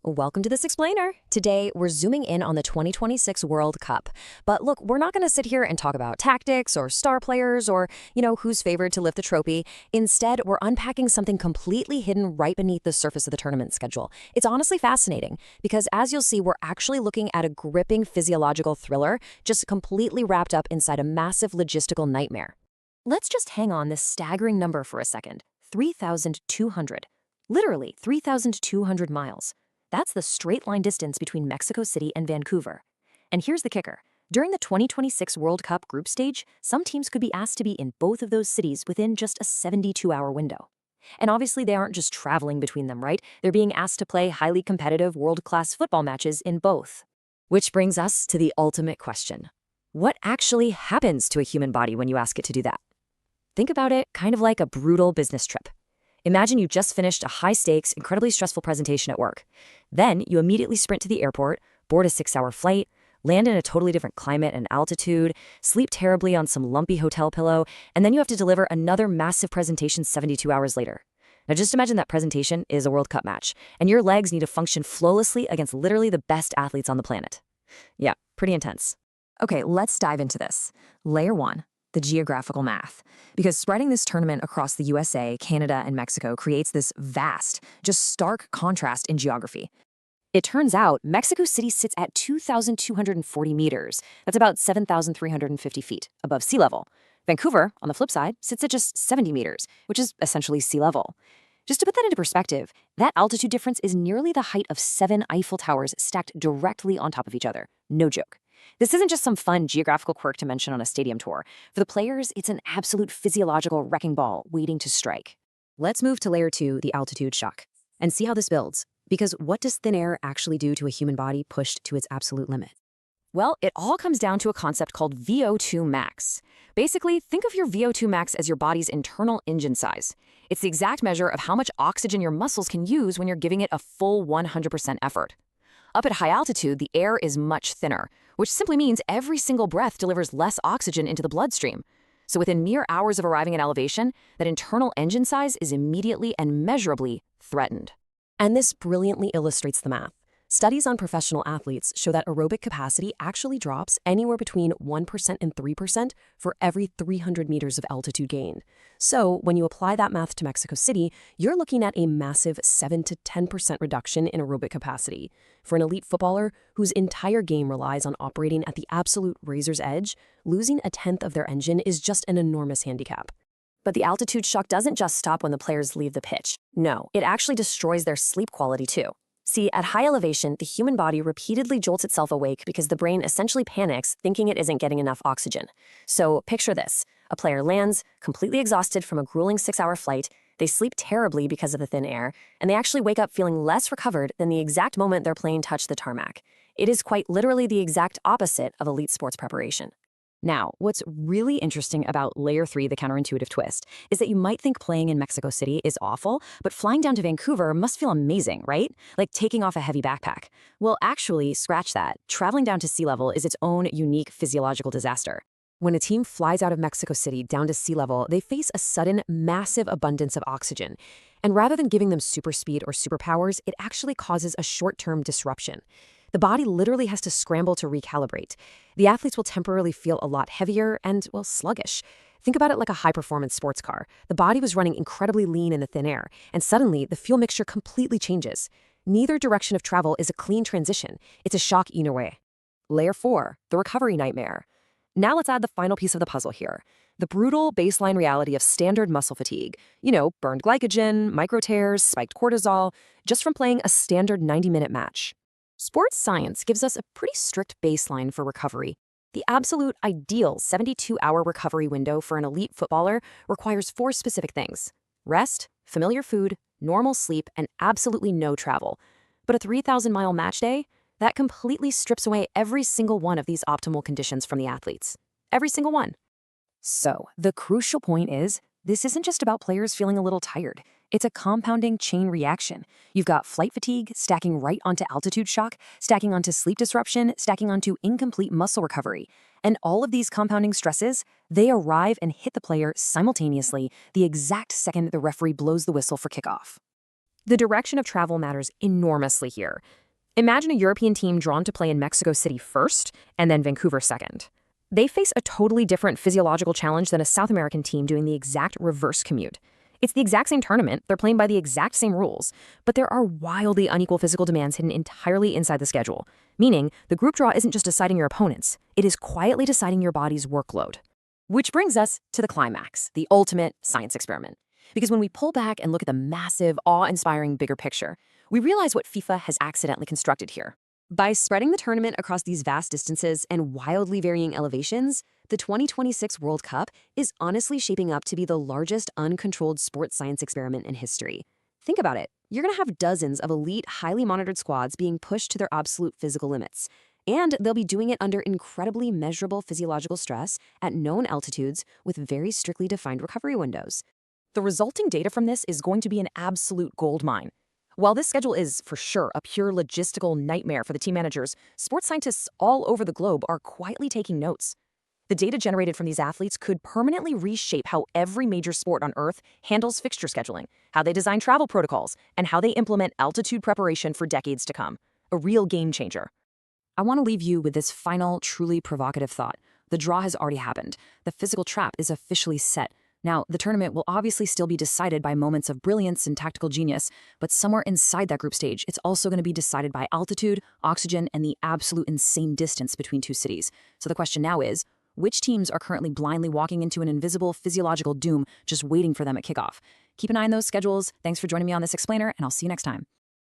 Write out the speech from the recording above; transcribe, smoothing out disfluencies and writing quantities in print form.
Welcome to this explainer. Today, we're zooming in on the 2026 World Cup. But look, we're not going to sit here and talk about tactics or star players or, who's favored to lift the trophy. Instead, we're unpacking something completely hidden right beneath the surface of the tournament schedule. It's honestly fascinating because, as you'll see, we're actually looking at a gripping physiological thriller just completely wrapped up inside a massive logistical nightmare. Let's just hang on this staggering number for a second. 3,200. Literally 3,200 miles. That's the straight line distance between Mexico City and Vancouver. And here's the kicker. During the 2026 World Cup group stage, some teams could be asked to be in both of those cities within just a 72-hour window. And obviously, they aren't just traveling between them, right? They're being asked to play highly competitive world-class football matches in both. Which brings us to the ultimate question. What actually happens to a human body when you ask it to do that? Think about it kind of like a brutal business trip. Imagine you just finished a high-stakes, incredibly stressful presentation at work. Then you immediately sprint to the airport, board a 6-hour flight, land in a totally different climate and altitude, sleep terribly on some lumpy hotel pillow, and then you have to deliver another massive presentation 72 hours later. Now just imagine that presentation is a World Cup match, and your legs need to function flawlessly against literally the best athletes on the planet. Yeah, pretty intense. Okay, let's dive into this. Layer 1. The geographical math. Because spreading this tournament across the USA, Canada, and Mexico creates this vast, just stark contrast in geography. It turns out Mexico City sits at 2,240 meters. That's about 7,350 feet above sea level. Vancouver, on the flip side, sits at just 70 meters, which is essentially sea level. Just to put that into perspective, that altitude difference is nearly the height of 7 Eiffel Towers stacked directly on top of each other. No joke. This isn't just some fun geographical quirk to mention on a stadium tour. For the players, it's an absolute physiological wrecking ball waiting to strike. Let's move to layer 2, the altitude shock, and see how this builds. Because what does thin air actually do to a human body pushed to its absolute limit? Well, it all comes down to a concept called VO2 max. Basically, think of your VO2 max as your body's internal engine size. It's the exact measure of how much oxygen your muscles can use when you're giving it a full 100% effort. Up at high altitude, the air is much thinner, which simply means every single breath delivers less oxygen into the bloodstream. So within mere hours of arriving at elevation, that internal engine size is immediately and measurably threatened. And this brilliantly illustrates the math. Studies on professional athletes show that aerobic capacity actually drops anywhere between 1% and 3% for every 300 meters of altitude gain. So when you apply that math to Mexico City, you're looking at a massive 7 to 10% reduction in aerobic capacity. For an elite footballer whose entire game relies on operating at the absolute razor's edge, losing a tenth of their engine is just an enormous handicap. But the altitude shock doesn't just stop when the players leave the pitch. No, it actually destroys their sleep quality too. See, at high elevation, the human body repeatedly jolts itself awake because the brain essentially panics, thinking it isn't getting enough oxygen. So picture this. A player lands, completely exhausted from a grueling 6-hour flight, they sleep terribly because of the thin air, and they actually wake up feeling less recovered than the exact moment their plane touched the tarmac. It is quite literally the exact opposite of elite sports preparation. Now, what's really interesting about layer 3, the counterintuitive twist, is that you might think playing in Mexico City is awful, but flying down to Vancouver must feel amazing, right? Like taking off a heavy backpack. Well, actually, scratch that. Traveling down to sea level is its own unique physiological disaster. When a team flies out of Mexico City down to sea level, they face a sudden, massive abundance of oxygen. And rather than giving them super speed or superpowers, it actually causes a short-term disruption. The body literally has to scramble to recalibrate. The athletes will temporarily feel a lot heavier and, well, sluggish. Think about it like a high-performance sports car. The body was running incredibly lean in the thin air, and suddenly the fuel mixture completely changes. Neither direction of travel is a clean transition. It's a shock either way. Layer 4, the recovery nightmare. Now let's add the final piece of the puzzle here. The brutal baseline reality of standard muscle fatigue. Burned glycogen, micro tears, spiked cortisol, just from playing a standard 90-minute match. Sports science gives us a pretty strict baseline for recovery. The absolute ideal 72-hour recovery window for an elite footballer requires 4 specific things: rest, familiar food, normal sleep, and absolutely no travel. But a 3,000-mile match day? That completely strips away every single one of these optimal conditions from the athletes. Every single one. So, the crucial point is, this isn't just about players feeling a little tired. It's a compounding chain reaction. You've got flight fatigue stacking right onto altitude shock, stacking onto sleep disruption, stacking onto incomplete muscle recovery. And all of these compounding stresses, they arrive and hit the player simultaneously the exact second the referee blows the whistle for kickoff. The direction of travel matters enormously here. Imagine a European team drawn to play in Mexico City first and then Vancouver second. They face a totally different physiological challenge than a South American team doing the exact reverse commute. It's the exact same tournament, they're playing by the exact same rules, but there are wildly unequal physical demands hidden entirely inside the schedule, meaning the group draw isn't just deciding your opponents, it is quietly deciding your body's workload. Which brings us to the climax, the ultimate science experiment. Because when we pull back and look at the massive, awe-inspiring bigger picture, we realize what FIFA has accidentally constructed here. By spreading the tournament across these vast distances and wildly varying elevations, the 2026 World Cup is honestly shaping up to be the largest uncontrolled sports science experiment in history. Think about it. You're going to have dozens of elite, highly monitored squads being pushed to their absolute physical limits. And they'll be doing it under incredibly measurable physiological stress at known altitudes with very strictly defined recovery windows. The resulting data from this is going to be an absolute goldmine. While this schedule is, for sure, a pure logistical nightmare for the team managers, sports scientists all over the globe are quietly taking notes. The data generated from these athletes could permanently reshape how every major sport on Earth handles fixture scheduling, how they design travel protocols, and how they implement altitude preparation for decades to come. A real game changer. I want to leave you with this final, truly provocative thought. The draw has already happened. The physical trap is officially set. Now, the tournament will obviously still be decided by moments of brilliance and tactical genius, but somewhere inside that group stage, it's also going to be decided by altitude, oxygen, and the absolute insane distance between two cities. So the question now is, which teams are currently blindly walking into an invisible physiological doom just waiting for them at kickoff? Keep an eye on those schedules. Thanks for joining me on this explainer, and I'll see you next time.